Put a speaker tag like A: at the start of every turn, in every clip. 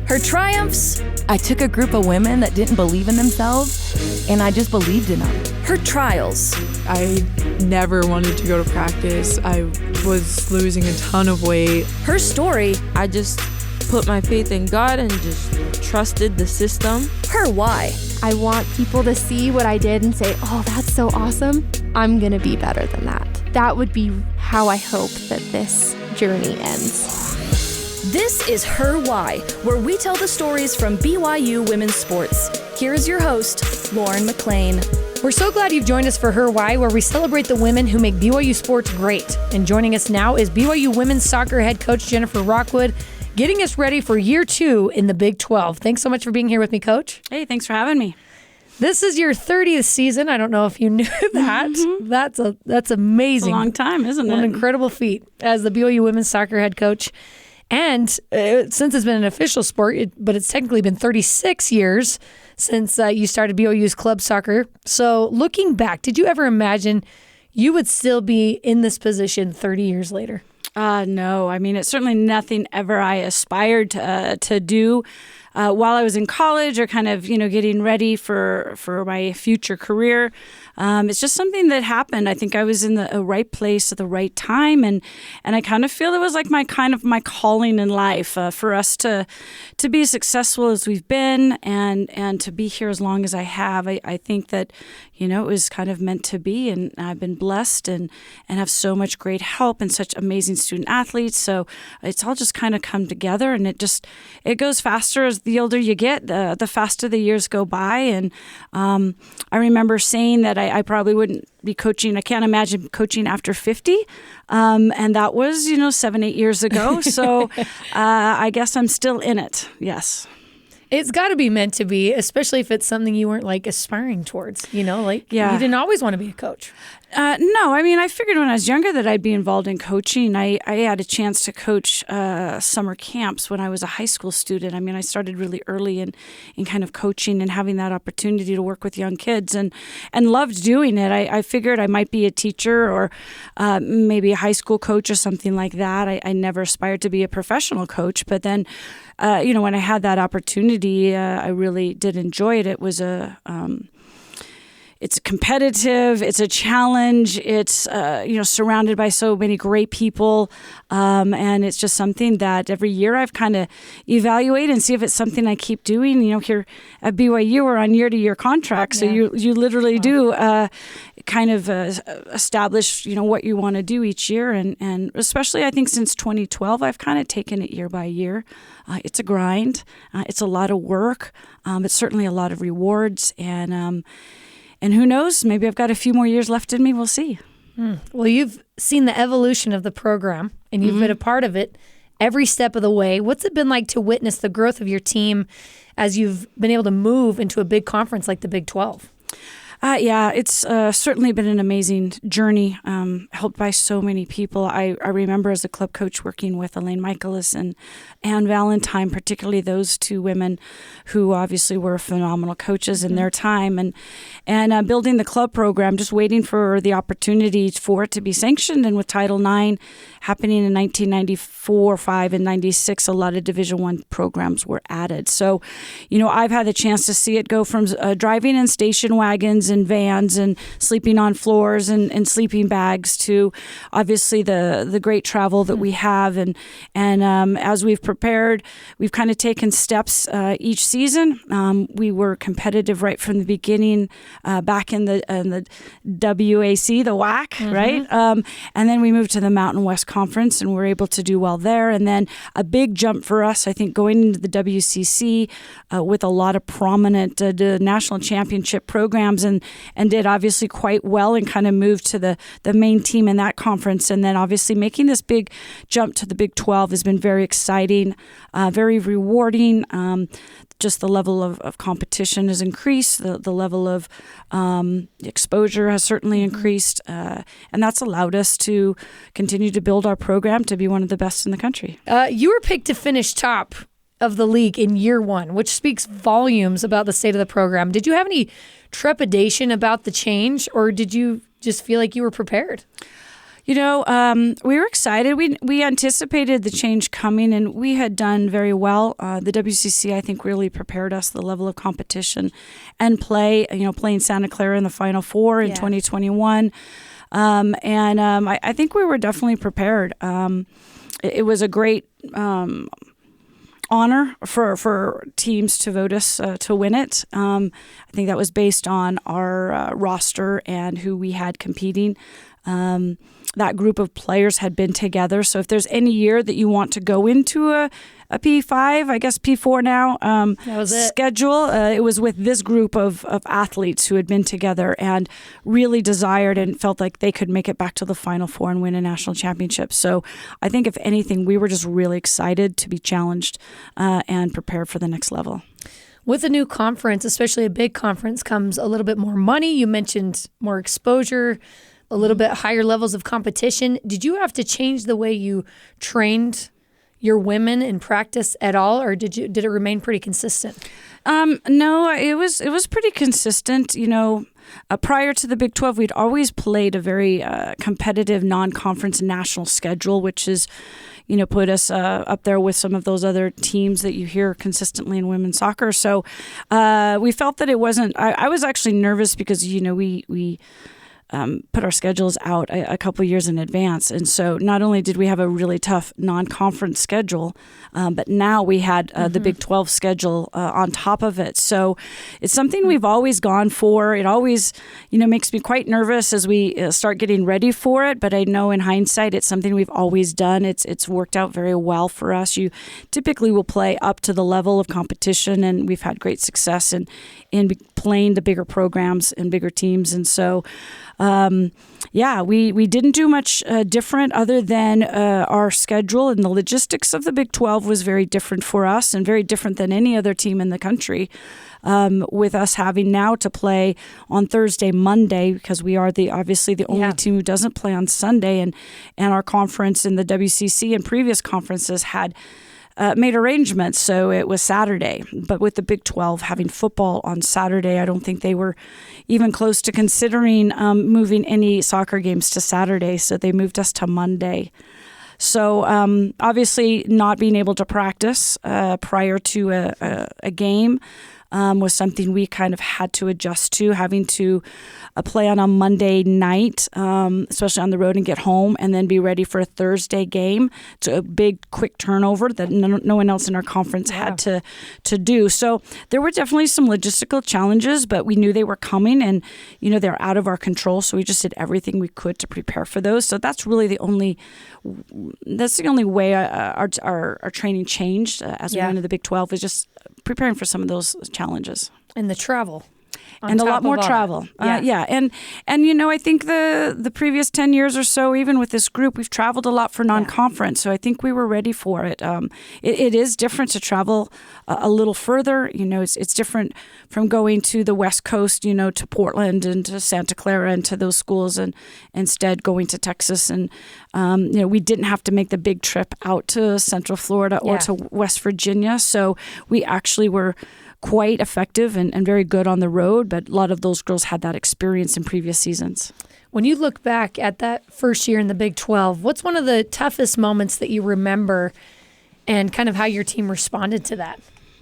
A: Her triumphs.
B: I took a group of women that didn't believe in themselves, and I just believed in them.
A: Her trials.
C: I never wanted to go to practice. I was losing a ton of weight.
A: Her story.
D: I just put my faith in God and just trusted the system.
A: Her why.
E: I want people to see what I did and say, oh, that's so awesome. I'm going to be better than that. That would be how I hope that this journey ends.
A: This is Her Why, where we tell the stories from BYU women's sports. Here is your host, Lauren McLean.
F: We're so glad you've joined us for Her Why, where we celebrate the women who make BYU sports great. And joining us now is BYU women's soccer head coach Jennifer Rockwood, getting us ready for year 2 in the Big 12. Thanks so much for being here with me, Coach.
G: Hey, thanks for having me.
F: This is your 30th season. I don't know if you knew that.
G: Mm-hmm.
F: That's amazing.
G: It's a long time, isn't it?
F: An incredible feat as the BYU women's soccer head coach. And since it's been an official sport, but it's technically been 36 years since you started BYU's club soccer. So looking back, did you ever imagine you would still be in this position 30 years later?
G: No. I mean, it's certainly nothing ever I aspired to do while I was in college or kind of, getting ready for my future career. It's just something that happened. I think I was in the right place at the right time. And I kind of feel it was like my calling in life for us to be as successful as we've been and to be here as long as I have. I think that, it was kind of meant to be. And I've been blessed and have so much great help and such amazing student athletes. So it's all just kind of come together, and it goes faster as the older you get, the faster the years go by. And I remember saying that I probably wouldn't be coaching. I can't imagine coaching after 50. And that was, 7-8 years ago. So I guess I'm still in it. Yes.
F: It's got to be meant to be, especially if it's something you weren't aspiring towards, You didn't always want to be a coach.
G: No, I mean, I figured when I was younger that I'd be involved in coaching. I had a chance to coach summer camps when I was a high school student. I mean, I started really early in kind of coaching and having that opportunity to work with young kids and loved doing it. I figured I might be a teacher or maybe a high school coach or something like that. I never aspired to be a professional coach, but then when I had that opportunity, I really did enjoy it. It was it's competitive. It's a challenge. It's surrounded by so many great people, and it's just something that every year I've kind of evaluate and see if it's something I keep doing. Here at BYU, we're on year-to-year contracts, so you literally do kind of establish what you want to do each year, and especially I think since 2012, I've kind of taken it year by year. It's a grind. It's a lot of work. It's certainly a lot of rewards, and who knows? Maybe I've got a few more years left in me. We'll see.
F: Well, you've seen the evolution of the program, and you've been a part of it every step of the way. What's it been like to witness the growth of your team as you've been able to move into a big conference like the Big 12?
G: It's certainly been an amazing journey, helped by so many people. I remember as a club coach working with Elaine Michaelis and Ann Valentine, particularly those two women who obviously were phenomenal coaches in their time, and building the club program, just waiting for the opportunity for it to be sanctioned. And with Title IX happening in 1994, 5, and 96, a lot of Division I programs were added. So, I've had the chance to see it go from driving in station wagons and vans and sleeping on floors and sleeping bags to obviously the great travel that we have. And as we've prepared, we've kind of taken steps each season. We were competitive right from the beginning back in the WAC, the WAC, right? And then we moved to the Mountain West Conference and we're able to do well there. And then a big jump for us, I think, going into the WCC with a lot of prominent national championship programs and did obviously quite well and kind of moved to the main team in that conference. And then obviously making this big jump to the Big 12 has been very exciting, very rewarding. Just the level of competition has increased. The level of exposure has certainly increased. And that's allowed us to continue to build our program to be one of the best in the country.
F: You were picked to finish top of the league in year 1, which speaks volumes about the state of the program. Did you have any trepidation about the change, or did you just feel like you were prepared?
G: We were excited. We anticipated the change coming, and we had done very well. The WCC, I think, really prepared us the level of competition and play. Playing Santa Clara in the Final Four in 2021, I think we were definitely prepared. It was a great honor for teams to vote us to win it. I think that was based on our roster and who we had competing. That group of players had been together. So if there's any year that you want to go into a P5, I guess P4 now,
F: that was it.
G: Schedule, it was with this group of athletes who had been together and really desired and felt like they could make it back to the Final Four and win a national championship. So I think if anything, we were just really excited to be challenged and prepared for the next level.
F: With a new conference, especially a big conference, comes a little bit more money. You mentioned more exposure, a little bit higher levels of competition. Did you have to change the way you trained your women in practice at all, or did it remain pretty consistent?
G: No, it was pretty consistent. Prior to the Big 12, we'd always played a very competitive non-conference national schedule, which is, put us up there with some of those other teams that you hear consistently in women's soccer. So we felt that it wasn't. I was actually nervous because we put our schedules out a couple of years in advance. And so not only did we have a really tough non-conference schedule, but now we had the Big 12 schedule on top of it. So it's something we've always gone for. It always, makes me quite nervous as we start getting ready for it. But I know in hindsight, it's something we've always done. It's worked out very well for us. You typically will play up to the level of competition, and we've had great success in playing the bigger programs and bigger teams. And so we didn't do much different other than our schedule, and the logistics of the Big 12 was very different for us and very different than any other team in the country. With us having now to play on Thursday, Monday, because we are obviously the only team who doesn't play on Sunday, and our conference in the WCC and previous conferences had made arrangements, so it was Saturday. But with the Big 12 having football on Saturday, I don't think they were even close to considering moving any soccer games to Saturday, so they moved us to Monday. So obviously not being able to practice prior to a game was something we kind of had to adjust to, having to play on a Monday night, especially on the road, and get home and then be ready for a Thursday game. It's a big, quick turnover that no one else in our conference had to do. So there were definitely some logistical challenges, but we knew they were coming, and they're out of our control. So we just did everything we could to prepare for those. So that's really the only way our training changed as we went into the Big 12, is just preparing for some of those challenges.
F: And the travel.
G: And a lot more travel. And I think the previous 10 years or so, even with this group, we've traveled a lot for non-conference. So I think we were ready for it. It is different to travel a little further. It's different from going to the West Coast, to Portland and to Santa Clara and to those schools, and instead going to Texas. And, we didn't have to make the big trip out to Central Florida or to West Virginia. So we actually were quite effective and very good on the road, but a lot of those girls had that experience in previous seasons.
F: When you look back at that first year in the Big 12, what's one of the toughest moments that you remember, and kind of how your team responded to that?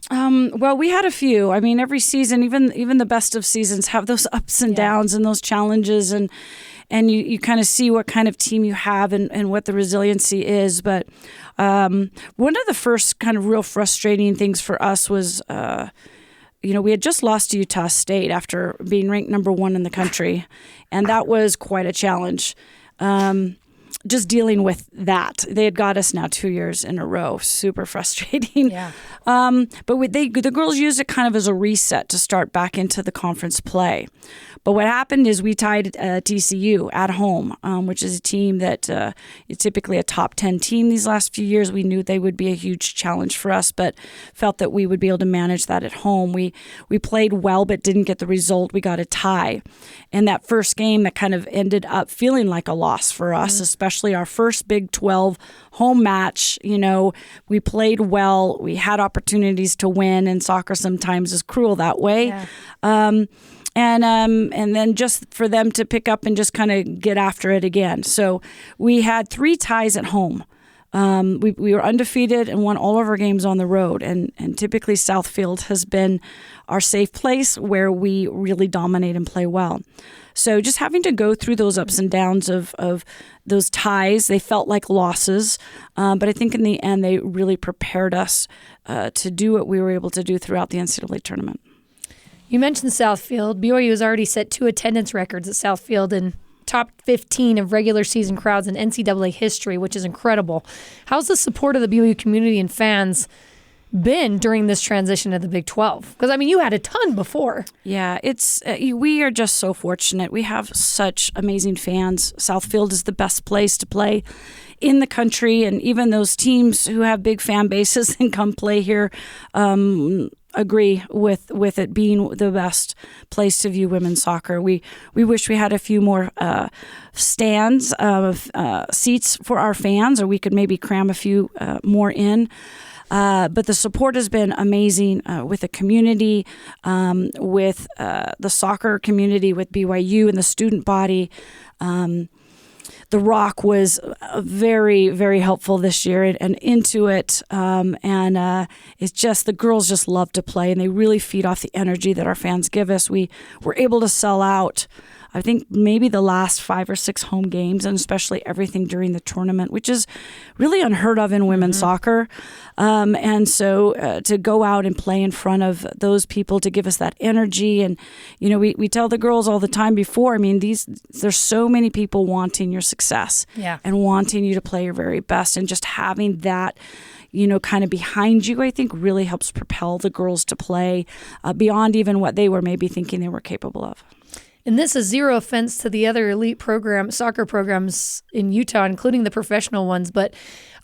G: Well, we had a few. I mean, every season, even the best of seasons, have those ups and downs and those challenges, and you kind of see what kind of team you have and what the resiliency is. But one of the first kind of real frustrating things for us was, we had just lost to Utah State after being ranked number 1 in the country, and that was quite a challenge. Just dealing with that. They had got us now 2 years in a row. Super frustrating. Yeah. But the girls used it kind of as a reset to start back into the conference play. But what happened is we tied TCU at home, which is a team that is typically a top 10 team these last few years. We knew they would be a huge challenge for us, but felt that we would be able to manage that at home. We played well, but didn't get the result. We got a tie. And that first game that kind of ended up feeling like a loss for us, especially our first Big 12 home match. We played well. We had opportunities to win, and soccer sometimes is cruel that way. Yeah. and then just for them to pick up and just kind of get after it again. So we had 3 ties at home. We were undefeated and won all of our games on the road. And typically Southfield has been our safe place where we really dominate and play well. So just having to go through those ups and downs of those ties, they felt like losses. But I think in the end, they really prepared us to do what we were able to do throughout the NCAA tournament.
F: You mentioned Southfield. BYU has already set 2 attendance records at Southfield and top 15 of regular season crowds in NCAA history, which is incredible. How's the support of the BYU community and fans been during this transition to the Big 12? Because, I mean, you had a ton before.
G: Yeah, it's we are just so fortunate. We have such amazing fans. Southfield is the best place to play in the country, and even those teams who have big fan bases and come play here agree with it being the best place to view women's soccer. We wish we had a few more stands of seats for our fans, or we could maybe cram a few more in. But the support has been amazing with the community, with the soccer community, with BYU and the student body. The Rock was very, very helpful this year and into it. And it's just the girls just love to play, and they really feed off the energy that our fans give us. We were able to sell out, I think, maybe the last 5 or 6 home games, and especially everything during the tournament, which is really unheard of in women's soccer. And so to go out and play in front of those people, to give us that energy. And, you know, we tell the girls all the time before, I mean, there's so many people wanting your success and wanting you to play your very best. And just having that, you know, kind of behind you, I think really helps propel the girls to play beyond even what they were maybe thinking they were capable of.
F: And this is zero offense to the other elite soccer programs in Utah, including the professional ones, but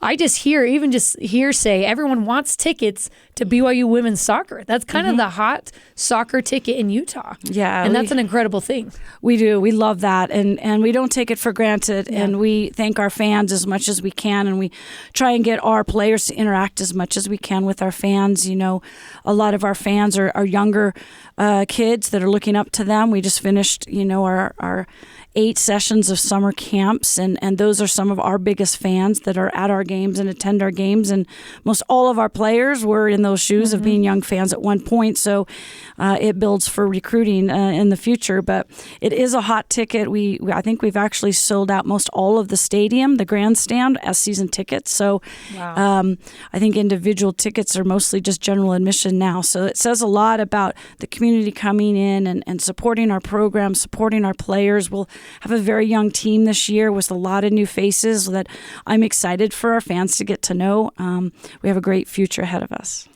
F: I just hearsay, everyone wants tickets to BYU women's soccer. That's kind of the hot soccer ticket in Utah.
G: Yeah.
F: And that's an incredible thing.
G: We do. We love that. And we don't take it for granted. Yeah. And we thank our fans as much as we can. And we try and get our players to interact as much as we can with our fans. You know, a lot of our fans are younger kids that are looking up to them. We just finished, you know, our 8 sessions of summer camps, and those are some of our biggest fans that are at our games and attend our games, and most all of our players were in those shoes of being young fans at one point, so it builds for recruiting in the future. But it is a hot ticket. I think we've actually sold out most all of the stadium, the grandstand, as season tickets, so I think individual tickets are mostly just general admission now, so it says a lot about the community coming in and supporting our program, supporting our players. We'll have a very young team this year with a lot of new faces that I'm excited for our fans to get to know. We have a great future ahead of us.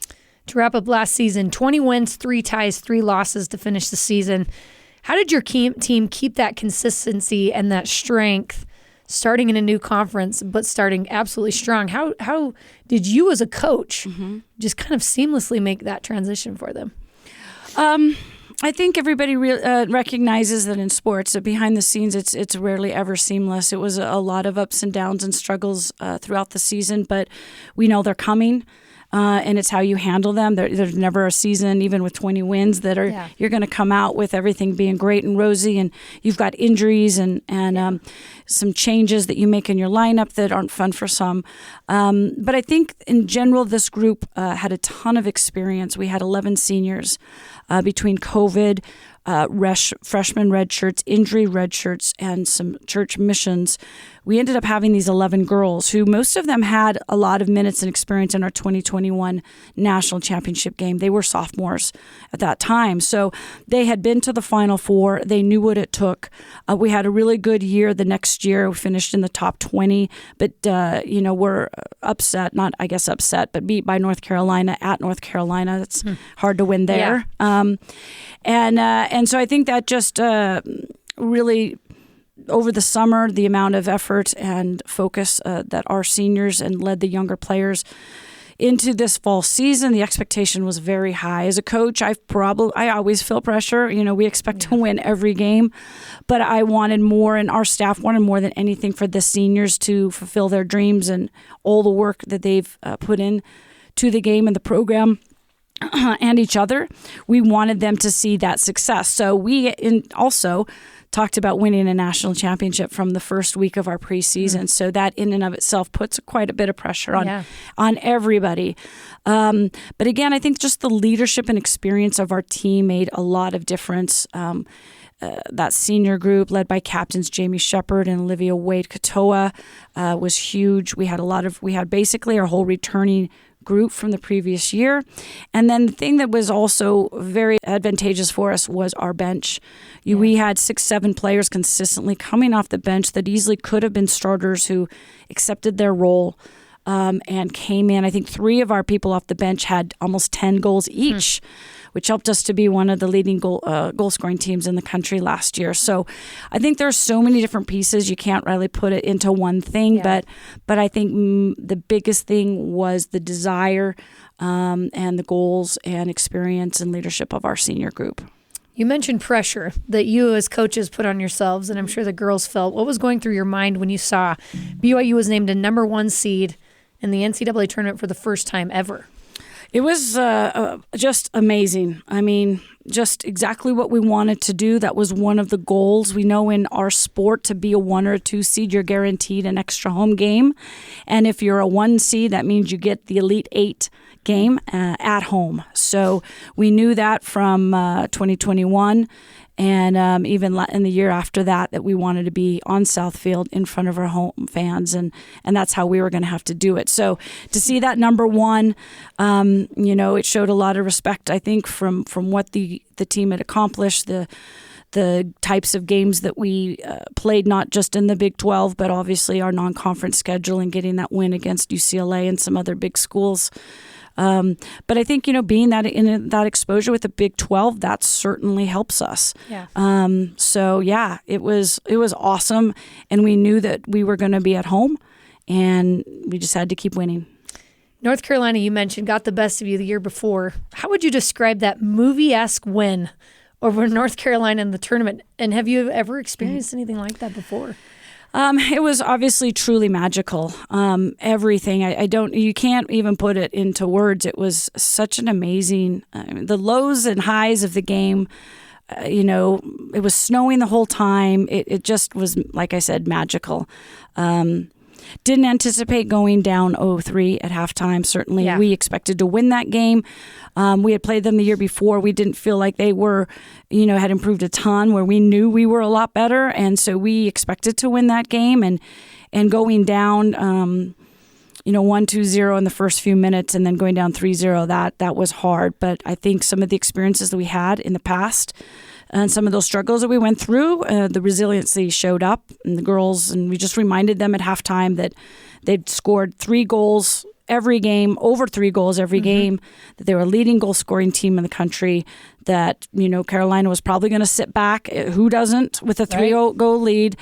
F: To wrap up last season, 20 wins, 3 ties, 3 losses to finish the season. How did your team keep that consistency and that strength starting in a new conference, but starting absolutely strong? How did you as a coach just kind of seamlessly make that transition for them?
G: I think everybody recognizes that in sports, that behind the scenes, it's rarely ever seamless. It was a lot of ups and downs and struggles throughout the season, but we know they're coming. And it's how you handle them. There's never a season, even with 20 wins, that you're going to come out with everything being great and rosy, and you've got injuries and some changes that you make in your lineup that aren't fun for some. But I think in general, this group had a ton of experience. We had 11 seniors between COVID, freshman red shirts, injury red shirts, and some church missions. We ended up having these 11 girls who most of them had a lot of minutes and experience in our 2021 national championship game. They were sophomores at that time. So they had been to the Final Four. They knew what it took. We had a really good year the next year. We finished in the top 20, but, we're upset, not I guess upset, but beat by North Carolina at North Carolina. It's hard to win there. Yeah. And so I think that just really, over the summer, the amount of effort and focus that our seniors and led the younger players into this fall season, the expectation was very high. As a coach, I always feel pressure. You know, we expect to win every game, but I wanted more, and our staff wanted more than anything for the seniors to fulfill their dreams and all the work that they've put in to the game and the program. and each other. We wanted them to see that success. So we also talked about winning a national championship from the first week of our preseason. So that in and of itself puts quite a bit of pressure on everybody. But again, I think just the leadership and experience of our team made a lot of difference. That senior group led by captains Jamie Shepard and Olivia Wade-Katoa was huge. We had basically our whole returning group from the previous year. And then the thing that was also very advantageous for us was our bench. We had 6-7 players consistently coming off the bench that easily could have been starters who accepted their role and came in. I think 3 of our people off the bench had almost 10 goals each, which helped us to be one of the leading goal scoring teams in the country last year. So I think there's so many different pieces. You can't really put it into one thing, but I think the biggest thing was the desire and the goals and experience and leadership of our senior group.
F: You mentioned pressure that you as coaches put on yourselves, and I'm sure the girls felt. What was going through your mind when you saw BYU was named a number 1 seed in the NCAA tournament for the first time ever?
G: It was just amazing. I mean, just exactly what we wanted to do. That was one of the goals. We know in our sport, to be a 1 or a 2 seed, you're guaranteed an extra home game. And if you're a 1 seed, that means you get the Elite 8 game at home. So we knew that from 2021. And even in the year after that we wanted to be on Southfield in front of our home fans, and that's how we were going to have to do it. So to see that number 1, it showed a lot of respect, I think, from what the team had accomplished, the types of games that we played, not just in the Big 12, but obviously our non-conference schedule and getting that win against UCLA and some other big schools. But I think, being that in that exposure with the Big 12, that certainly helps us.
F: Yeah.
G: It was awesome. And we knew that we were going to be at home, and we just had to keep winning.
F: North Carolina, you mentioned, got the best of you the year before. How would you describe that movie-esque win over North Carolina in the tournament? And have you ever experienced anything like that before?
G: It was obviously truly magical. Everything. You can't even put it into words. It was such an amazing, the lows and highs of the game. It was snowing the whole time. It just was, like I said, magical. Didn't anticipate going down 0-3 at halftime. Certainly, we expected to win that game. We had played them the year before. We didn't feel like they were, had improved a ton, where we knew we were a lot better. And so we expected to win that game. And going down, 1-2-0 in the first few minutes and then going down 3-0, that was hard. But I think some of the experiences that we had in the past and some of those struggles that we went through, the resiliency showed up in the girls, and we just reminded them at halftime that they'd scored 3 goals every game, over 3 goals every game, that they were a leading goal scoring team in the country, that, Carolina was probably going to sit back. Who doesn't with a 3-goal lead?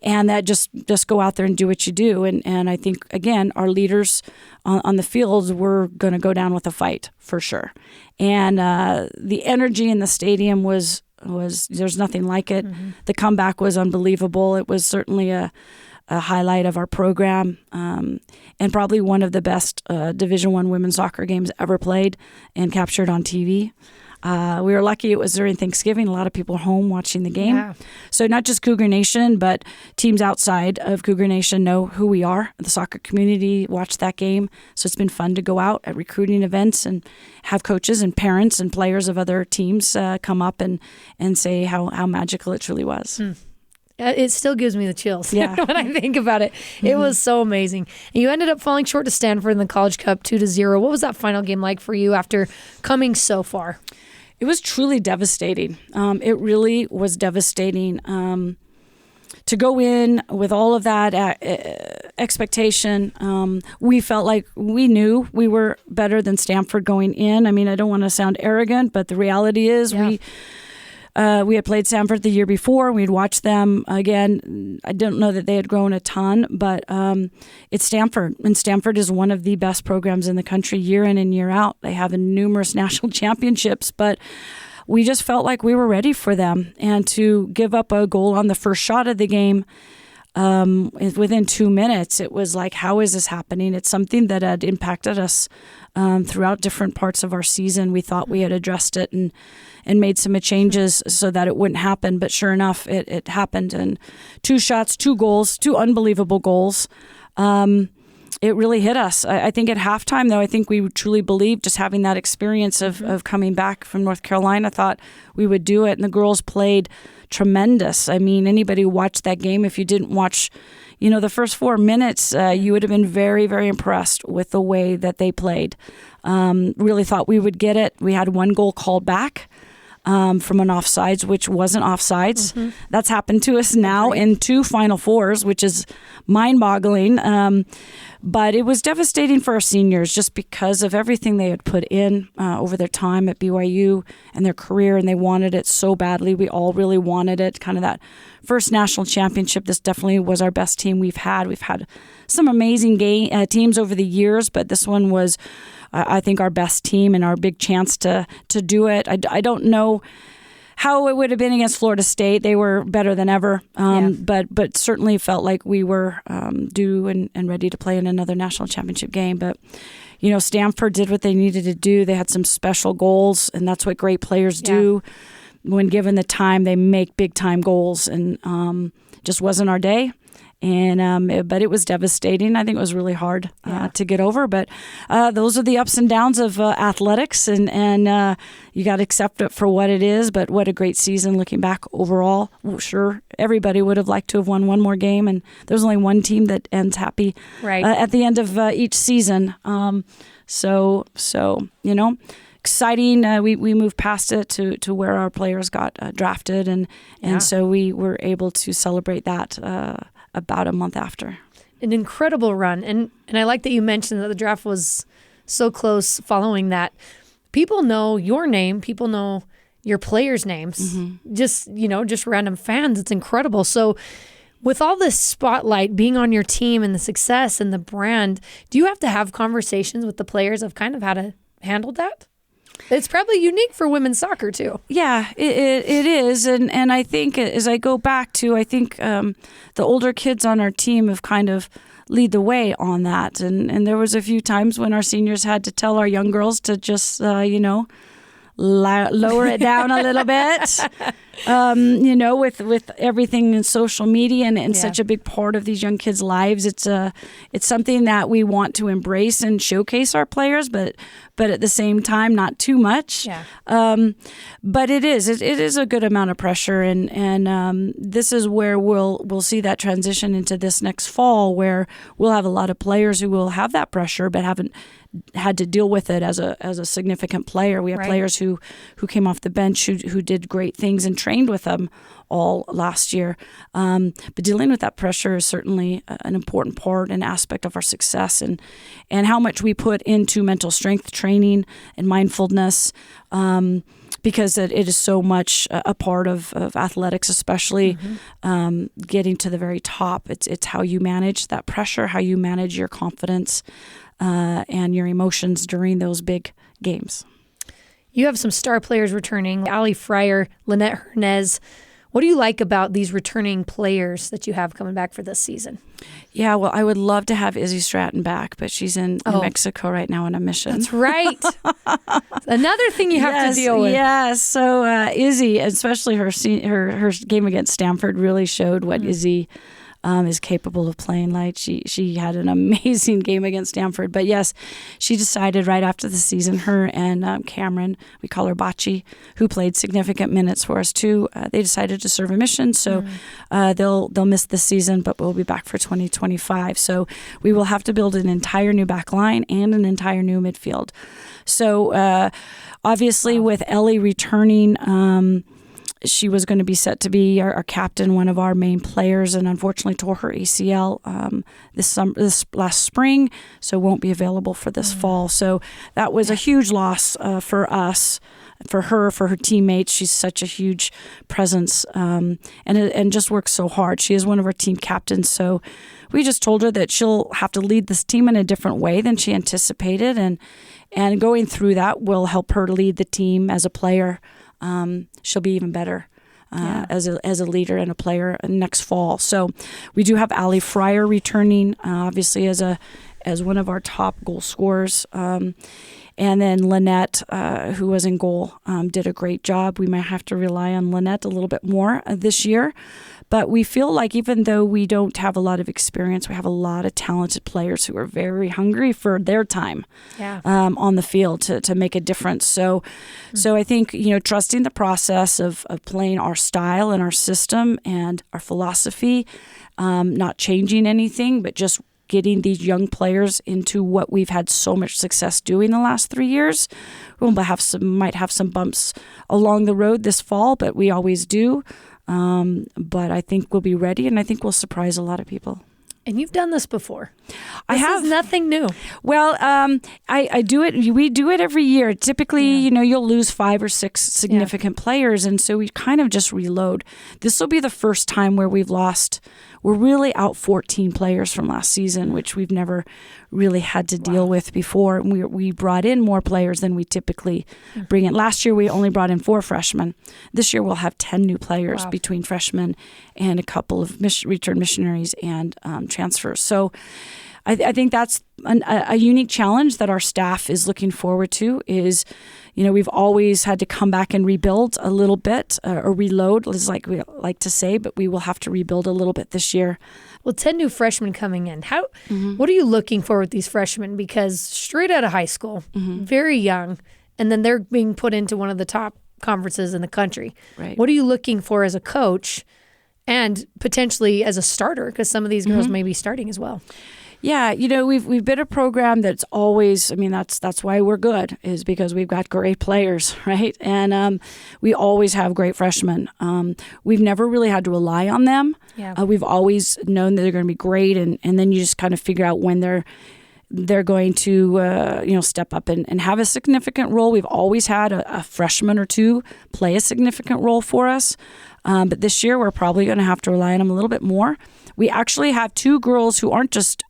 G: And that just go out there and do what you do. And I think, again, our leaders on the fields were going to go down with a fight for sure. And the energy in the stadium was there's nothing like it. The comeback was unbelievable. It was certainly a highlight of our program, and probably one of the best Division I women's soccer games ever played and captured on TV. We were lucky it was during Thanksgiving. A lot of people home watching the game. Yeah. So not just Cougar Nation, but teams outside of Cougar Nation know who we are. The soccer community watched that game. So it's been fun to go out at recruiting events and have coaches and parents and players of other teams come up and say how magical it truly was.
F: It still gives me the chills when I think about it. It was so amazing. And you ended up falling short to Stanford in the College Cup 2-0. What was that final game like for you after coming so far?
G: It was truly devastating. It really was devastating to go in with all of that expectation. We felt like we knew we were better than Stanford going in. I mean, I don't want to sound arrogant, but the reality is we had played Stanford the year before. We'd watched them again. I don't know that they had grown a ton, but it's Stanford. And Stanford is one of the best programs in the country year in and year out. They have numerous national championships, but we just felt like we were ready for them. And to give up a goal on the first shot of the game, within 2 minutes, it was like, how is this happening? It's something that had impacted us throughout different parts of our season. We thought we had addressed it and made some changes so that it wouldn't happen. But sure enough, it happened. And 2 shots, 2 goals, 2 unbelievable goals. It really hit us. I think at halftime, though, I think we truly believed, just having that experience of coming back from North Carolina, thought we would do it. And the girls played tremendous. I mean, anybody who watched that game, if you didn't watch, the first 4 minutes, you would have been very, very impressed with the way that they played. Really thought we would get it. We had 1 goal called back from an offsides, which wasn't offsides. That's happened to us now in 2 Final Fours, which is mind-boggling. But it was devastating for our seniors just because of everything they had put in over their time at BYU and their career, and they wanted it so badly. We all really wanted it, kind of that first national championship. This definitely was our best team we've had. We've had some amazing teams over the years, but this one was, I think, our best team and our big chance to do it. I don't know how it would have been against Florida State. They were better than ever, but certainly felt like we were due and ready to play in another national championship game. But, Stanford did what they needed to do. They had some special goals, and that's what great players do. When given the time, they make big-time goals, and just wasn't our day. And but it was devastating. I think it was really hard to get over. But those are the ups and downs of athletics, and you got to accept it for what it is. But what a great season looking back overall. Well, sure, everybody would have liked to have won one more game, and there's only one team that ends happy at the end of each season. So exciting. We moved past it to where our players got drafted, and so we were able to celebrate that about a month after.
F: An incredible run. And I like that you mentioned that the draft was so close following that. People know your name. People know your players' names. Just random fans. It's incredible. So with all this spotlight being on your team and the success and the brand, do you have to have conversations with the players of kind of how to handle that? It's probably unique for women's soccer too.
G: Yeah, it is. And I think as I go back to, I think the older kids on our team have kind of lead the way on that. And there was a few times when our seniors had to tell our young girls to just, lower it down a little bit, with everything in social media and such a big part of these young kids' lives. It's something that we want to embrace and showcase our players, but at the same time, not too much. But it is a good amount of pressure, and this is where we'll see that transition into this next fall, where we'll have a lot of players who will have that pressure, but haven't had to deal with it as a significant player. We have players who came off the bench who did great things and trained with them all last year. But dealing with that pressure is certainly an important part and aspect of our success, and how much we put into mental strength training and mindfulness, because it is so much a part of athletics, especially getting to the very top. It's how you manage that pressure, how you manage your confidence and your emotions during those big games.
F: You have some star players returning, Ali Fryer, Lynette Hernez. What do you like about these returning players that you have coming back for this season?
G: Yeah, well, I would love to have Izzy Stratton back, but she's in Mexico right now on a mission.
F: That's right. Another thing you have to deal with.
G: Yes. So Izzy, especially her game against Stanford, really showed what Izzy is capable of playing like. She had an amazing game against Stanford. But yes, she decided right after the season, her and Cameron, we call her Bachi, who played significant minutes for us too, they decided to serve a mission. So they'll miss this season, but we'll be back for 2025. So we will have to build an entire new back line and an entire new midfield. So obviously with Ellie returning, she was going to be set to be our captain, one of our main players, and unfortunately tore her ACL this last spring, so won't be available for this fall. So that was a huge loss for us, for her teammates. She's such a huge presence and just works so hard. She is one of our team captains, so we just told her that she'll have to lead this team in a different way than she anticipated, and going through that will help her lead the team as a player. She'll be even better as a leader and a player next fall. So we do have Allie Fryer returning, obviously as one of our top goal scorers. And then Lynette, who was in goal, did a great job. We might have to rely on Lynette a little bit more this year. But we feel like even though we don't have a lot of experience, we have a lot of talented players who are very hungry for their time on the field to make a difference. So I think, trusting the process of playing our style and our system and our philosophy, not changing anything, but just getting these young players into what we've had so much success doing the last 3 years. We might have some bumps along the road this fall, but we always do. But I think we'll be ready, and I think we'll surprise a lot of people.
F: And you've done this before.
G: This
F: is nothing new.
G: Well, I do it. We do it every year. Typically, you'll lose 5 or 6 significant players, and so we kind of just reload. This will be the first time where we're really out 14 players from last season, which we've never really had to deal with before. And we brought in more players than we typically bring in. Last year, we only brought in 4 freshmen. This year, we'll have 10 new players between freshmen and a couple of return missionaries and transfers. So I think that's a unique challenge that our staff is looking forward to is, we've always had to come back and rebuild a little bit or reload, is like we like to say, but we will have to rebuild a little bit this year.
F: Well, 10 new freshmen coming in. What are you looking for with these freshmen? Because straight out of high school, very young, and then they're being put into one of the top conferences in the country.
G: Right.
F: What are you looking for as a coach and potentially as a starter? Because some of these girls may be starting as well.
G: Yeah, we've been a program that's always, that's why we're good, is because we've got great players, right? And we always have great freshmen. We've never really had to rely on them.
F: Yeah.
G: We've always known that they're going to be great, and then you just kind of figure out when they're going to step up and have a significant role. We've always had a freshman or two play a significant role for us. But this year, we're probably going to have to rely on them a little bit more. We actually have 2 girls who aren't just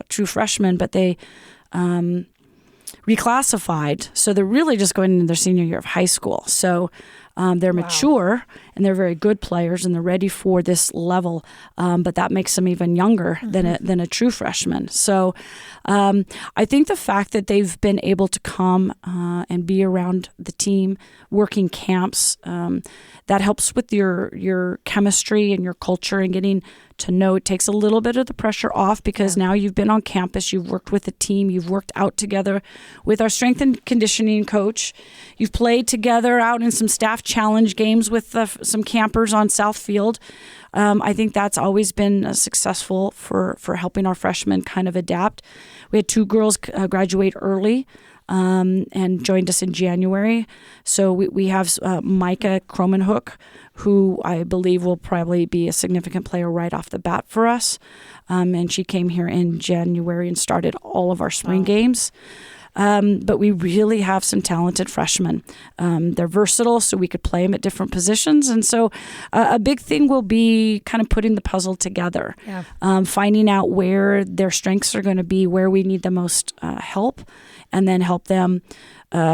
G: true freshmen, but they reclassified. So they're really just going into their senior year of high school. So they're mature and they're very good players and they're ready for this level. But that makes them even younger than a true freshman. So I think the fact that they've been able to come and be around the team, working camps, that helps with your chemistry and your culture and getting to know. It takes a little bit of the pressure off because now you've been on campus, you've worked with a team, you've worked out together with our strength and conditioning coach. You've played together out in some staff challenge games with some campers on South Field. I think that's always been successful for helping our freshmen kind of adapt. We had 2 girls graduate early and joined us in January. So we have Micah Cromanhook, who I believe will probably be a significant player right off the bat for us. And she came here in January and started all of our spring games. But we really have some talented freshmen. They're versatile, so we could play them at different positions. And so a big thing will be kind of putting the puzzle together, finding out where their strengths are going to be, where we need the most help, and then help them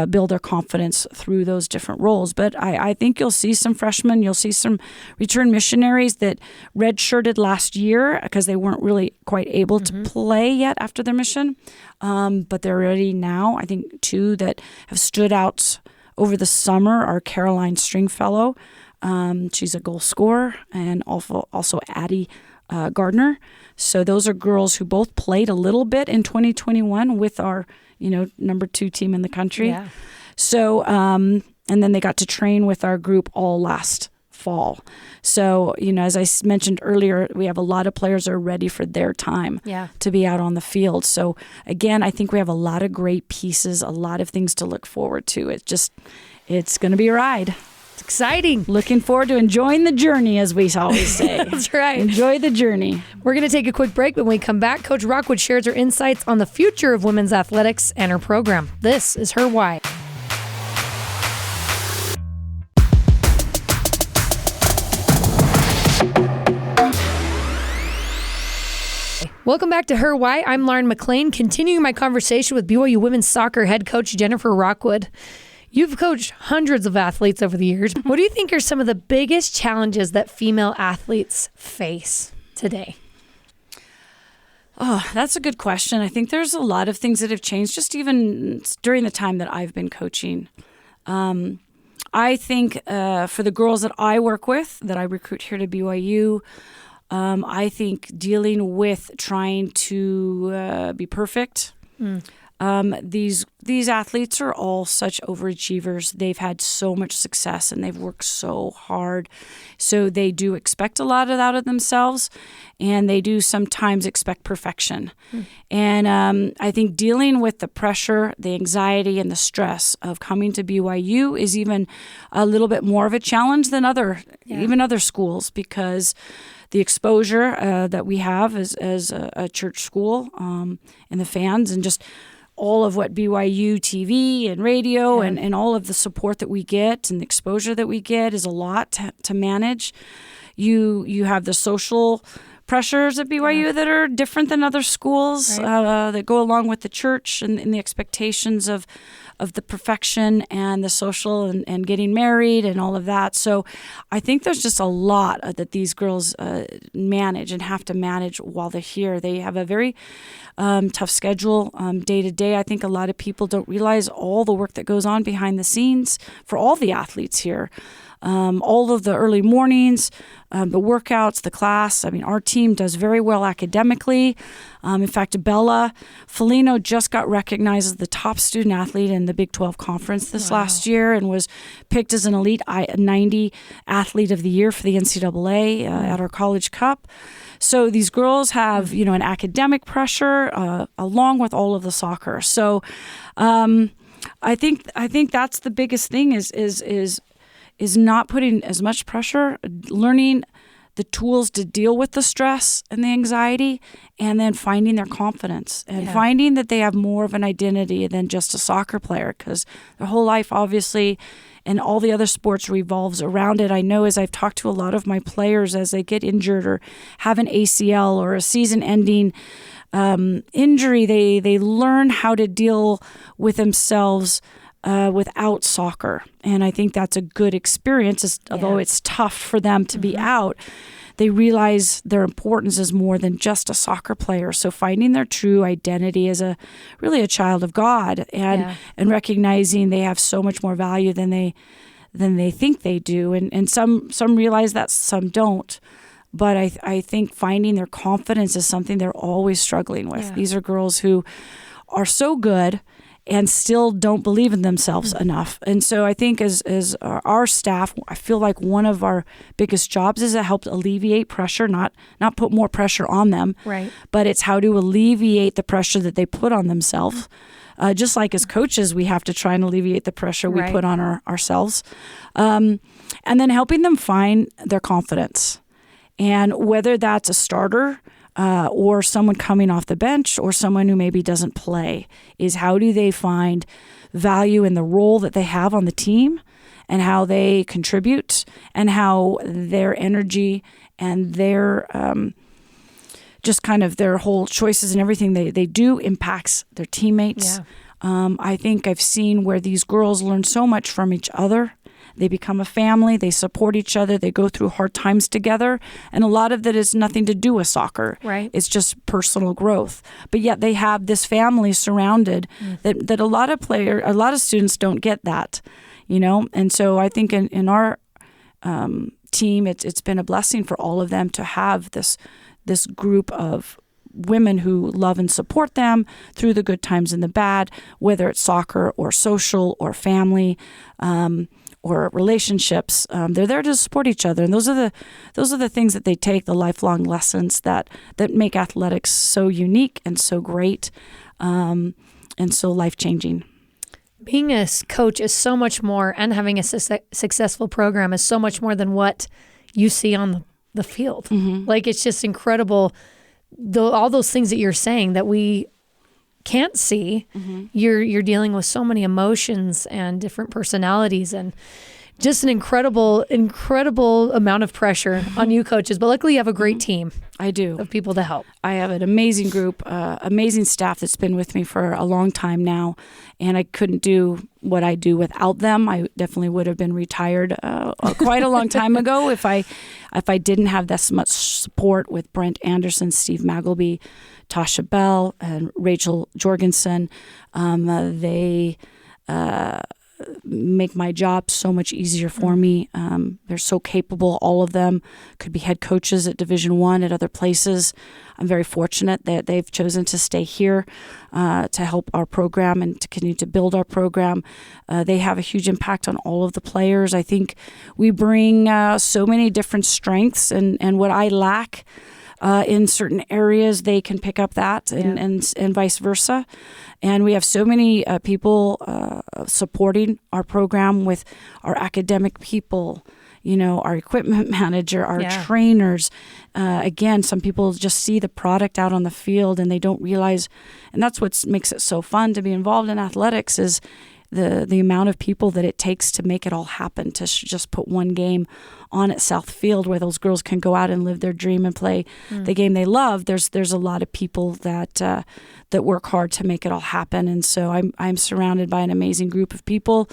G: build their confidence through those different roles. But I think you'll see some freshmen, you'll see some return missionaries that redshirted last year because they weren't really quite able to play yet after their mission. But they're ready now. I think 2 that have stood out over the summer are Caroline Stringfellow. She's a goal scorer, and also Addie Gardner. So those are girls who both played a little bit in 2021 with our number 2 team in the country. Yeah. So, and then they got to train with our group all last fall. So, as I mentioned earlier, we have a lot of players that are ready for their time to be out on the field. So again, I think we have a lot of great pieces, a lot of things to look forward to. It's going to be a ride.
F: It's exciting.
G: Looking forward to enjoying the journey, as we always say.
F: That's right.
G: Enjoy the journey.
F: We're going to take a quick break. When we come back, Coach Rockwood shares her insights on the future of women's athletics and her program. This is Her Why. Welcome back to Her Why. I'm Lauren McLean, continuing my conversation with BYU women's soccer head coach Jennifer Rockwood. You've coached hundreds of athletes over the years. What do you think are some of the biggest challenges that female athletes face today?
G: Oh, that's a good question. I think there's a lot of things that have changed just even during the time that I've been coaching. I think for the girls that I work with, that I recruit here to BYU, I think dealing with trying to be perfect. These athletes are all such overachievers. They've had so much success and they've worked so hard. So they do expect a lot out of themselves, and they do sometimes expect perfection. And I think dealing with the pressure, the anxiety, and the stress of coming to BYU is even a little bit more of a challenge than even other schools, because the exposure that we have as a church school and the fans, and just all of what BYUtv and radio and all of the support that we get and the exposure that we get is a lot to manage. You have the social pressures at BYU that are different than other schools, that go along with the church and the expectations of the perfection and the social and getting married and all of that. So I think there's just a lot that these girls manage and have to manage while they're here. They have a very tough schedule day to day. I think a lot of people don't realize all the work that goes on behind the scenes for all the athletes here. All of the early mornings, the workouts, the class. I mean, our team does very well academically. In fact, Bella Felino just got recognized as the top student athlete in the Big 12 Conference this last year, and was picked as an Elite 90 Athlete of the Year for the NCAA at our College Cup. So these girls have, an academic pressure along with all of the soccer. So I think that's the biggest thing is not putting as much pressure, learning the tools to deal with the stress and the anxiety, and then finding their confidence and finding that they have more of an identity than just a soccer player, because their whole life, obviously, and all the other sports revolves around it. I know as I've talked to a lot of my players, as they get injured or have an ACL or a season-ending injury, they learn how to deal with themselves without soccer. And I think that's a good experience, although it's tough for them to be out. They realize their importance is more than just a soccer player. So finding their true identity as really a child of God, and recognizing they have so much more value than they think they do. And some realize that, some don't. But I think finding their confidence is something they're always struggling with. Yeah. These are girls who are so good and still don't believe in themselves enough. And so I think as our staff, I feel like one of our biggest jobs is to help alleviate pressure, not put more pressure on them, but it's how to alleviate the pressure that they put on themselves. Just like as coaches, we have to try and alleviate the pressure we put on ourselves. And then helping them find their confidence. And whether that's a starter or someone coming off the bench or someone who maybe doesn't play, is how do they find value in the role that they have on the team and how they contribute and how their energy and their just kind of their whole choices and everything they do impacts their teammates. Yeah. I think I've seen where these girls learn so much from each other. They become a family. They support each other. They go through hard times together. And a lot of that is nothing to do with soccer. Right. It's just personal growth. But yet they have this family surrounded that a lot of students don't get that, And so I think in our team, it's been a blessing for all of them to have this group of women who love and support them through the good times and the bad, whether it's soccer or social or family, or relationships. They're there to support each other, and those are the things that they take, the lifelong lessons that make athletics so unique and so great, and so life-changing.
F: Being a coach is so much more, and having a successful program is so much more than what you see on the field. Like, it's just incredible, all those things that you're saying that we can't see. You're dealing with so many emotions and different personalities. And just an incredible amount of pressure on you coaches. But luckily, you have a great team.
G: I do.
F: Of people to help.
G: I have an amazing group, amazing staff that's been with me for a long time now, and I couldn't do what I do without them. I definitely would have been retired quite a long time ago if I didn't have this much support with Brent Anderson, Steve Magleby, Tasha Bell, and Rachel Jorgensen. They make my job so much easier for me. They're so capable. All of them could be head coaches at Division I at other places. I'm very fortunate that they've chosen to stay here to help our program and to continue to build our program. They have a huge impact on all of the players. I think we bring so many different strengths, and what I lack in certain areas, they can pick up that, and vice versa. And we have so many people supporting our program with our academic people, our equipment manager, our trainers. Again, some people just see the product out on the field and they don't realize, and that's what makes it so fun to be involved in athletics, is the amount of people that it takes to make it all happen, to just put one game on at South Field where those girls can go out and live their dream and play the game they love. There's a lot of people that work hard to make it all happen, and so I'm surrounded by an amazing group of people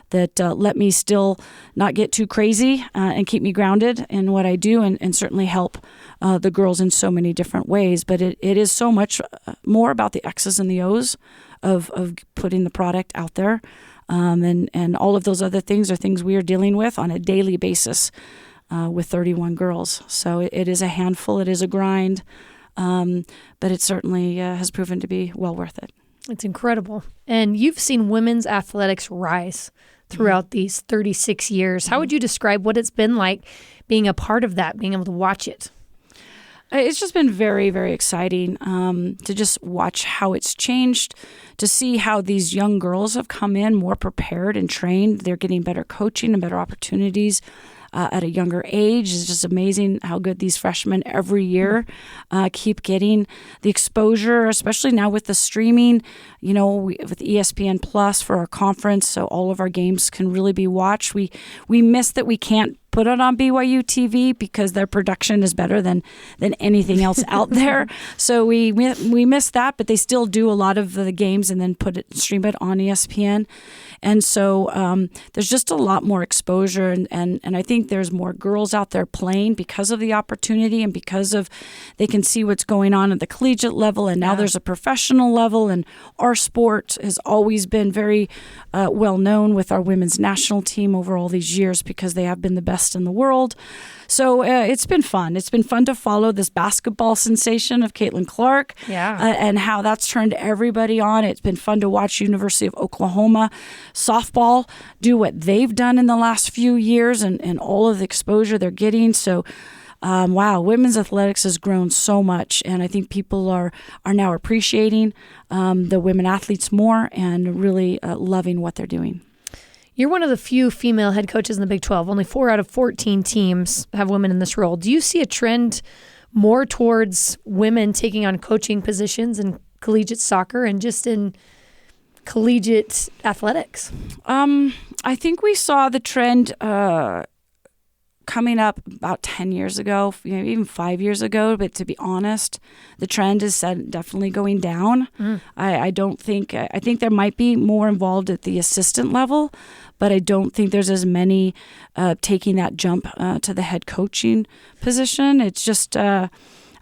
G: that let me still not get too crazy and keep me grounded in what I do, and certainly help the girls in so many different ways. But it is so much more about the X's and the O's of putting the product out there. And all of those other things are things we are dealing with on a daily basis with 31 girls. So it is a handful, it is a grind, but it certainly has proven to be well worth it.
F: It's incredible. And you've seen women's athletics rise throughout these 36 years. How would you describe what it's been like being a part of that, being able to watch it?
G: It's just been very, very exciting to just watch how it's changed, to see how these young girls have come in more prepared and trained. They're getting better coaching and better opportunities at a younger age. It's just amazing how good these freshmen every year keep getting the exposure, especially now with the streaming, with ESPN Plus for our conference, so all of our games can really be watched. We miss that we can't put it on BYUtv because their production is better than anything else out there. So we miss that, but they still do a lot of the games and then stream it on ESPN. And so there's just a lot more exposure, and I think there's more girls out there playing because of the opportunity and because of they can see what's going on at the collegiate level, and now there's a professional level. And our sport has always been very well known with our women's national team over all these years because they have been the best in the world. So it's been fun. It's been fun to follow this basketball sensation of Caitlin Clark and how that's turned everybody on. It's been fun to watch University of Oklahoma softball do what they've done in the last few years and all of the exposure they're getting. So wow, women's athletics has grown so much, and I think people are now appreciating the women athletes more and really loving what they're doing.
F: You're one of the few female head coaches in the Big 12. Only 4 out of 14 teams have women in this role. Do you see a trend more towards women taking on coaching positions in collegiate soccer and just in collegiate athletics?
G: I think we saw the trend coming up about 10 years ago, even 5 years ago. But to be honest, the trend is definitely going down. I think there might be more involved at the assistant level, but I don't think there's as many taking that jump to the head coaching position. It's just, I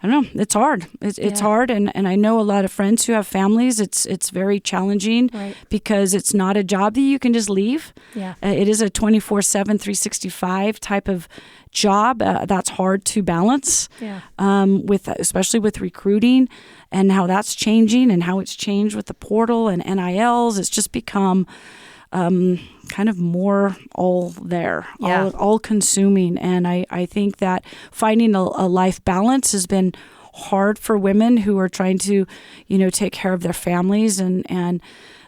G: don't know, it's hard. It's hard, and I know a lot of friends who have families. It's very challenging because it's not a job that you can just leave. It is a 24/7, 365 type of job that's hard to balance especially with recruiting and how that's changing and how it's changed with the portal and NILs. It's just become kind of more all there, all consuming. And I think that finding a life balance has been hard for women who are trying to, take care of their families. And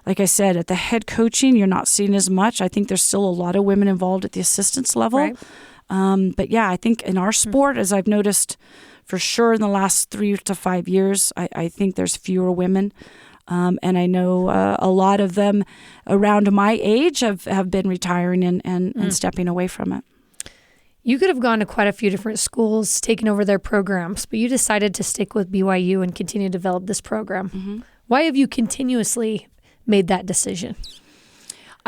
G: like I said, at the head coaching, you're not seeing as much. I think there's still a lot of women involved at the assistance level. Right. But I think in our sport, as I've noticed for sure in the last 3 to 5 years, I think there's fewer women And I know a lot of them around my age have been retiring and stepping away from it.
F: You could have gone to quite a few different schools, taken over their programs, but you decided to stick with BYU and continue to develop this program.
G: Mm-hmm.
F: Why have you continuously made that decision?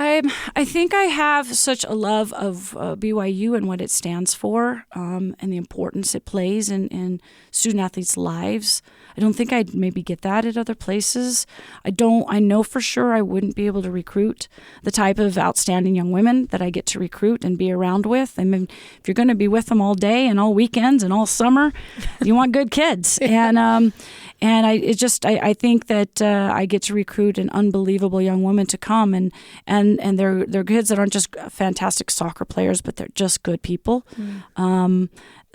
G: I think I have such a love of BYU and what it stands for, and the importance it plays in student athletes' lives. I don't think I'd maybe get that at other places. I know for sure I wouldn't be able to recruit the type of outstanding young women that I get to recruit and be around with. I mean, if you're going to be with them all day and all weekends and all summer, you want good kids. And I think that I get to recruit an unbelievable young woman to come, and they're kids that aren't just fantastic soccer players, but they're just good people.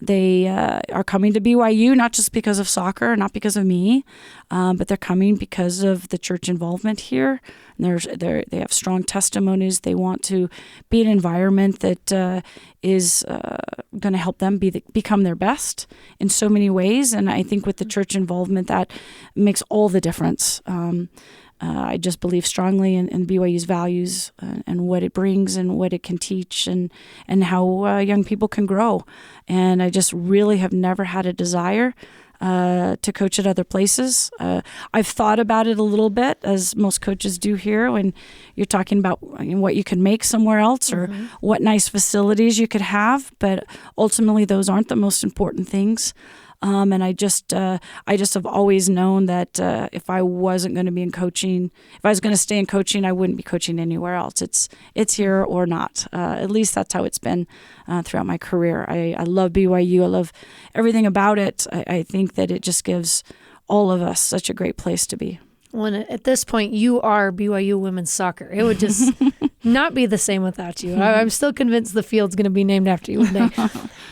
G: They are coming to BYU not just because of soccer, not because of me, but they're coming because of the church involvement here. And they have strong testimonies. They want to be an environment that is going to help them become their best in so many ways. And I think with the church involvement, that makes all the difference. I just believe strongly in BYU's values and what it brings and what it can teach and how young people can grow. And I just really have never had a desire to coach at other places. I've thought about it a little bit, as most coaches do here, when you're talking about what you could make somewhere else or what nice facilities you could have. But ultimately, those aren't the most important things. And I just have always known that if I wasn't going to be in coaching, if I was going to stay in coaching, I wouldn't be coaching anywhere else. It's here or not. At least that's how it's been throughout my career. I love BYU. I love everything about it. I think that it just gives all of us such a great place to be.
F: Well, at this point, you are BYU women's soccer. It would just not be the same without you. I'm still convinced the field's going to be named after you one day.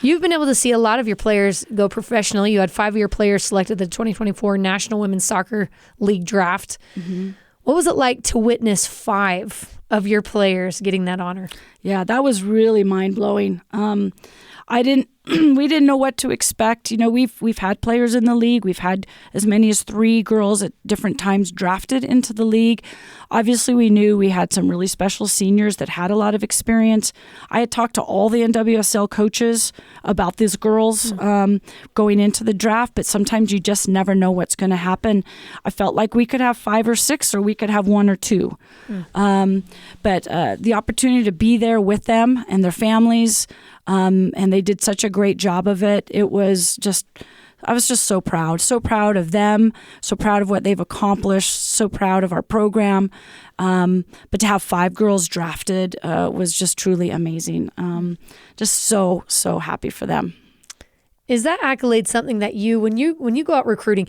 F: You've been able to see a lot of your players go professionally. You had 5 of your players selected the 2024 National Women's Soccer League draft. What was it like to witness 5 of your players getting that honor?
G: Yeah, that was really mind-blowing. We didn't know what to expect. You know, we've had players in the league. We've had as many as 3 girls at different times drafted into the league. Obviously, we knew we had some really special seniors that had a lot of experience. I had talked to all the NWSL coaches about these girls going into the draft, but sometimes you just never know what's going to happen. I felt like we could have 5 or 6, or we could have 1 or 2. But the opportunity to be there with them and their families, and they did such a great job of it. I was just so proud of them, so proud of what they've accomplished, so proud of our program. But to have 5 girls drafted was just truly amazing. Just so happy for them.
F: Is that accolade something that when you go out recruiting?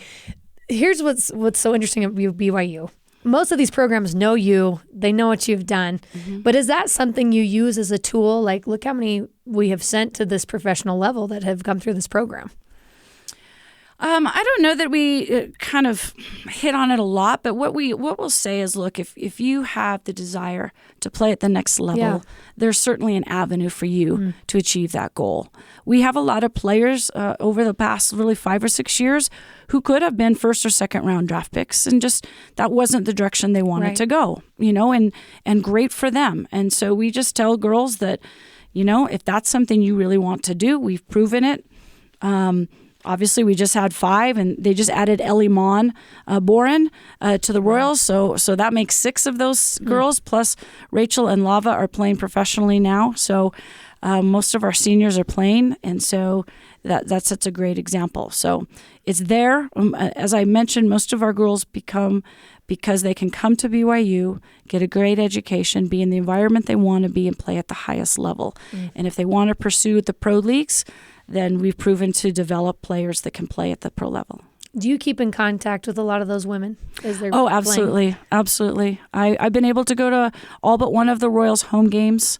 F: Here's what's so interesting about BYU. Most of these programs know you. They know what you've done. But is that something you use as a tool? Like, look how many we have sent to this professional level that have come through this program.
G: I don't know that we kind of hit on it a lot, but what we'll say is, look, if you have the desire to play at the next level, there's certainly an avenue for you to achieve that goal. We have a lot of players over the past really 5 or 6 years who could have been first or second round draft picks, and just that wasn't the direction they wanted to go, and great for them. And so we just tell girls that, if that's something you really want to do, we've proven it. Obviously, we just had 5, and they just added Ellie Boren to the Royals, so that makes 6 of those girls, plus Rachel and Lava are playing professionally now. So most of our seniors are playing, and so that sets a great example. So it's there. As I mentioned, most of our girls because they can come to BYU, get a great education, be in the environment they want to be, and play at the highest level. And if they want to pursue the pro leagues, then we've proven to develop players that can play at the pro level.
F: Do you keep in contact with a lot of those women as they're
G: playing? Absolutely. I've been able to go to all but one of the Royals' home games.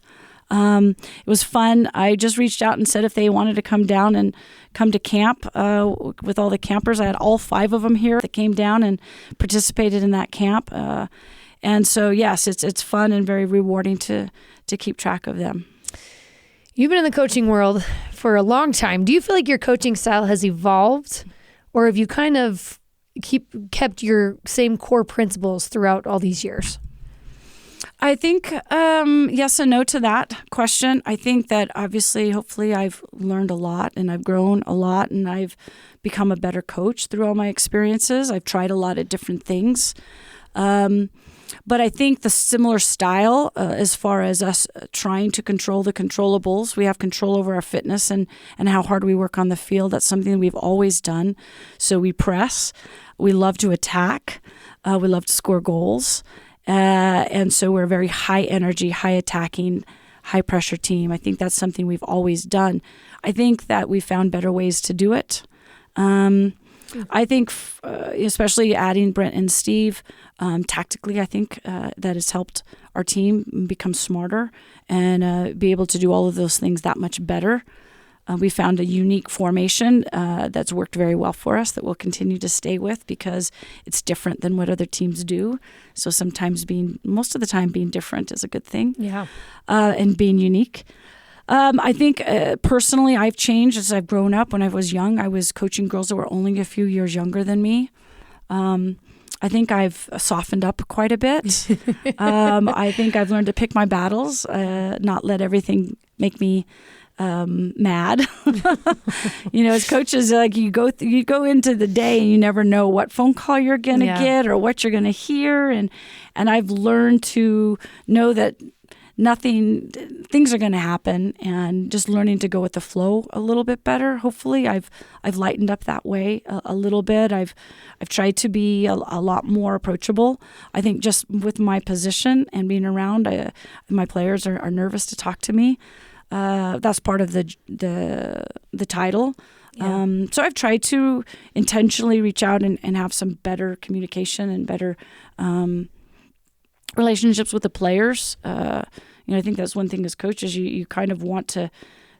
G: It was fun. I just reached out and said if they wanted to come down and come to camp with all the campers. I had all 5 of them here that came down and participated in that camp. And so, yes, it's fun and very rewarding to keep track of them.
F: You've been in the coaching world for a long time. Do you feel like your coaching style has evolved, or have you kind of kept your same core principles throughout all these years?
G: I think yes and no to that question. I think that obviously, hopefully, I've learned a lot and I've grown a lot and I've become a better coach through all my experiences. I've tried a lot of different things. But I think the similar style, as far as us trying to control the controllables, we have control over our fitness and how hard we work on the field. That's something that we've always done. So we press. We love to attack. We love to score goals. And so we're a very high energy, high attacking, high pressure team. I think that's something we've always done. I think that we found better ways to do it. I think, especially adding Brent and Steve, tactically, I think that has helped our team become smarter and be able to do all of those things that much better. We found a unique formation that's worked very well for us that we'll continue to stay with because it's different than what other teams do. So sometimes most of the time being different is a good thing. Yeah. And being unique. I think personally I've changed as I've grown up. When I was young, I was coaching girls that were only a few years younger than me. I think I've softened up quite a bit. I think I've learned to pick my battles, not let everything make me mad. As coaches, like you go into the day and you never know what phone call you're gonna get or what you're gonna hear, and I've learned to know that things are gonna happen, and just learning to go with the flow a little bit better. Hopefully, I've lightened up that way a little bit. I've tried to be a lot more approachable. I think just with my position and being around, my players are nervous to talk to me. That's part of the title. Yeah. So I've tried to intentionally reach out and have some better communication and better relationships with the players. I think that's one thing as coaches, you kind of want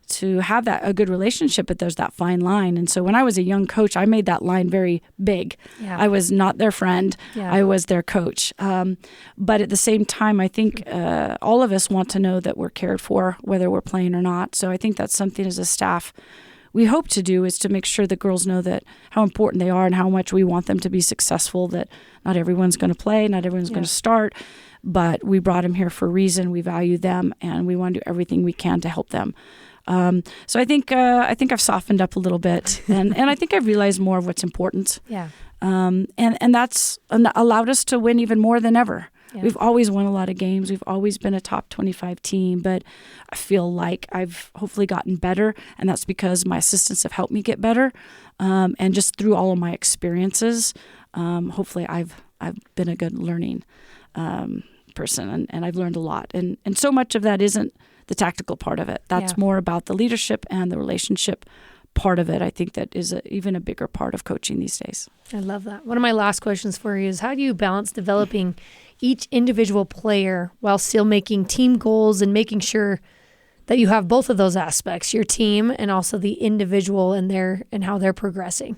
G: to have a good relationship, but there's that fine line. And so when I was a young coach, I made that line very big. Yeah. I was not their friend. Yeah. I was their coach. But at the same time, I think all of us want to know that we're cared for, whether we're playing or not. So I think that's something as a staff we hope to do, is to make sure the girls know that how important they are and how much we want them to be successful, that not everyone's going to play, not everyone's going to start, but we brought them here for a reason. We value them, and we want to do everything we can to help them. So I think I've softened up a little bit, and I think I've realized more of what's important. Yeah. And that's allowed us to win even more than ever. Yeah. We've always won a lot of games. We've always been a top 25 team, but I feel like I've hopefully gotten better, and that's because my assistants have helped me get better. And just through all of my experiences, hopefully I've been a good learning person, and I've learned a lot. And so much of that isn't the tactical part of it. That's more about the leadership and the relationship part of it. I think that is even a bigger part of coaching these days.
F: I love that. One of my last questions for you is, how do you balance developing each individual player while still making team goals and making sure that you have both of those aspects, your team and also the individual and how they're progressing?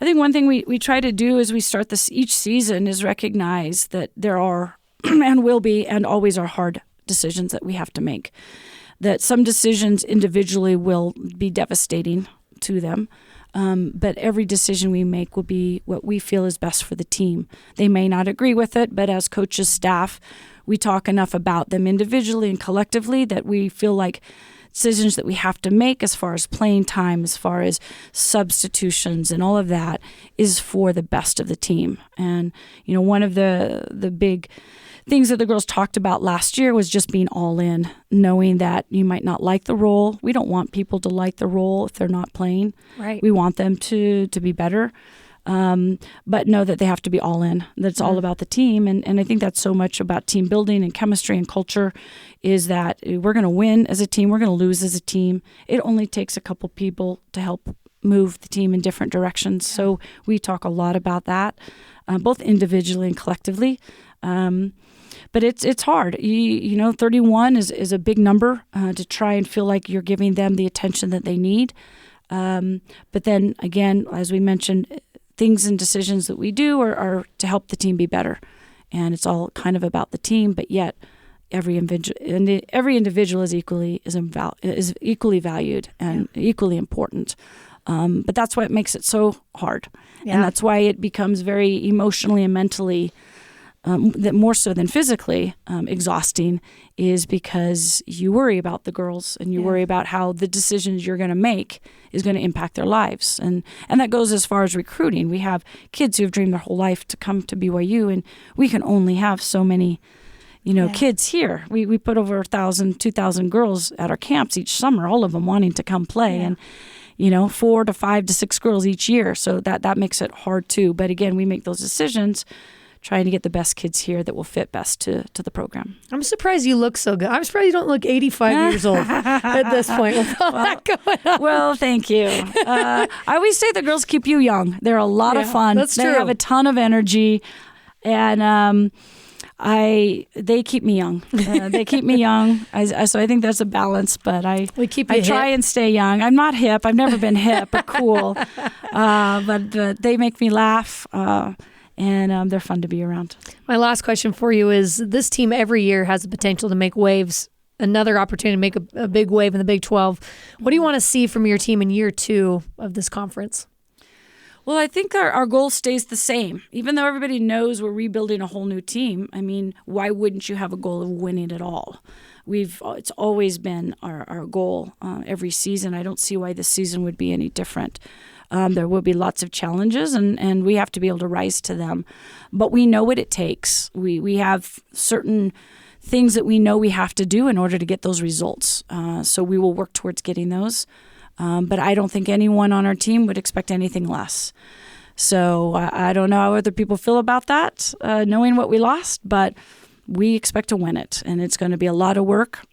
G: I think one thing we try to do as we start each season is recognize that there are and will be and always are hard decisions that we have to make. That some decisions individually will be devastating to them, but every decision we make will be what we feel is best for the team. They may not agree with it, but as coaches, staff, we talk enough about them individually and collectively that we feel like decisions that we have to make as far as playing time, as far as substitutions and all of that is for the best of the team. And, one of the big things that the girls talked about last year was just being all in, knowing that you might not like the role. We don't want people to like the role if they're not playing. Right. We want them to be better, but know that they have to be all in, that it's all about the team. And I think that's so much about team building and chemistry and culture, is that we're going to win as a team, we're going to lose as a team. It only takes a couple people to help move the team in different directions. Yeah. So we talk a lot about that, both individually and collectively. But it's hard. 31 is a big number to try and feel like you're giving them the attention that they need. But then again, as we mentioned, things and decisions that we do are to help the team be better. And it's all kind of about the team, but yet every individual is equally valued and equally important. But that's why it makes it so hard.
F: Yeah.
G: And that's why it becomes very emotionally and mentally, that more so than physically exhausting, is because you worry about the girls and you worry about how the decisions you're going to make is going to impact their lives. And that goes as far as recruiting. We have kids who have dreamed their whole life to come to BYU, and we can only have so many kids here. We put over 1,000, 2,000 girls at our camps each summer, all of them wanting to come play. And 4 to 5 to 6 girls each year. So that makes it hard too. But again, we make those decisions trying to get the best kids here that will fit best to the program.
F: I'm surprised you look so good. I'm surprised you don't look 85 years old at this point with all that going on.
G: Well, thank you. I always say the girls keep you young. They're a lot of fun.
F: That's
G: they
F: true.
G: have a ton of energy, and they keep me young. They keep me young. So I think there's a balance, but I try and stay young. I'm not hip. I've never been hip or cool, but they make me laugh. And they're fun to be around.
F: My last question for you is, this team every year has the potential to make waves, another opportunity to make a big wave in the Big 12. What do you want to see from your team in year 2 of this conference?
G: Well, I think our goal stays the same. Even though everybody knows we're rebuilding a whole new team, I mean, why wouldn't you have a goal of winning it all? It's always been our goal every season. I don't see why this season would be any different. There will be lots of challenges, and we have to be able to rise to them. But we know what it takes. We have certain things that we know we have to do in order to get those results. So we will work towards getting those. But I don't think anyone on our team would expect anything less. So I don't know how other people feel about that, knowing what we lost, but we expect to win it. And it's going to be a lot of work.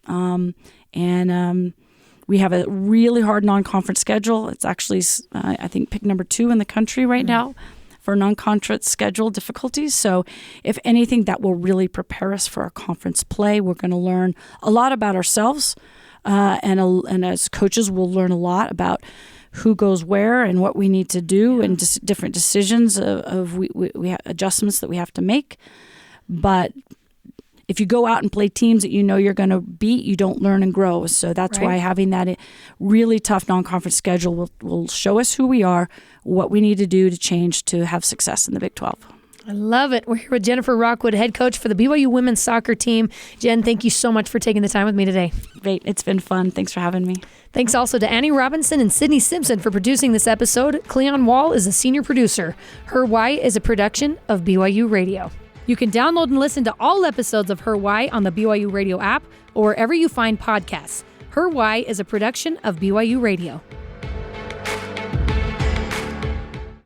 G: We have a really hard non-conference schedule. It's actually, I think, pick number 2 in the country right now for non-conference schedule difficulties. So if anything, that will really prepare us for our conference play. We're going to learn a lot about ourselves. And as coaches, we'll learn a lot about who goes where and what we need to do and just different decisions we have adjustments that we have to make. But if you go out and play teams that you know you're going to beat, you don't learn and grow. So that's why having that really tough non-conference schedule will show us who we are, what we need to do to change to have success in the Big 12.
F: I love it. We're here with Jennifer Rockwood, head coach for the BYU women's soccer team. Jen, thank you so much for taking the time with me today.
G: Great. It's been fun. Thanks for having me.
F: Thanks also to Annie Robinson and Sydney Simpson for producing this episode. Cleon Wall is a senior producer. Her Why is a production of BYU Radio. You can download and listen to all episodes of Her Why on the BYU Radio app or wherever you find podcasts. Her Why is a production of BYU Radio.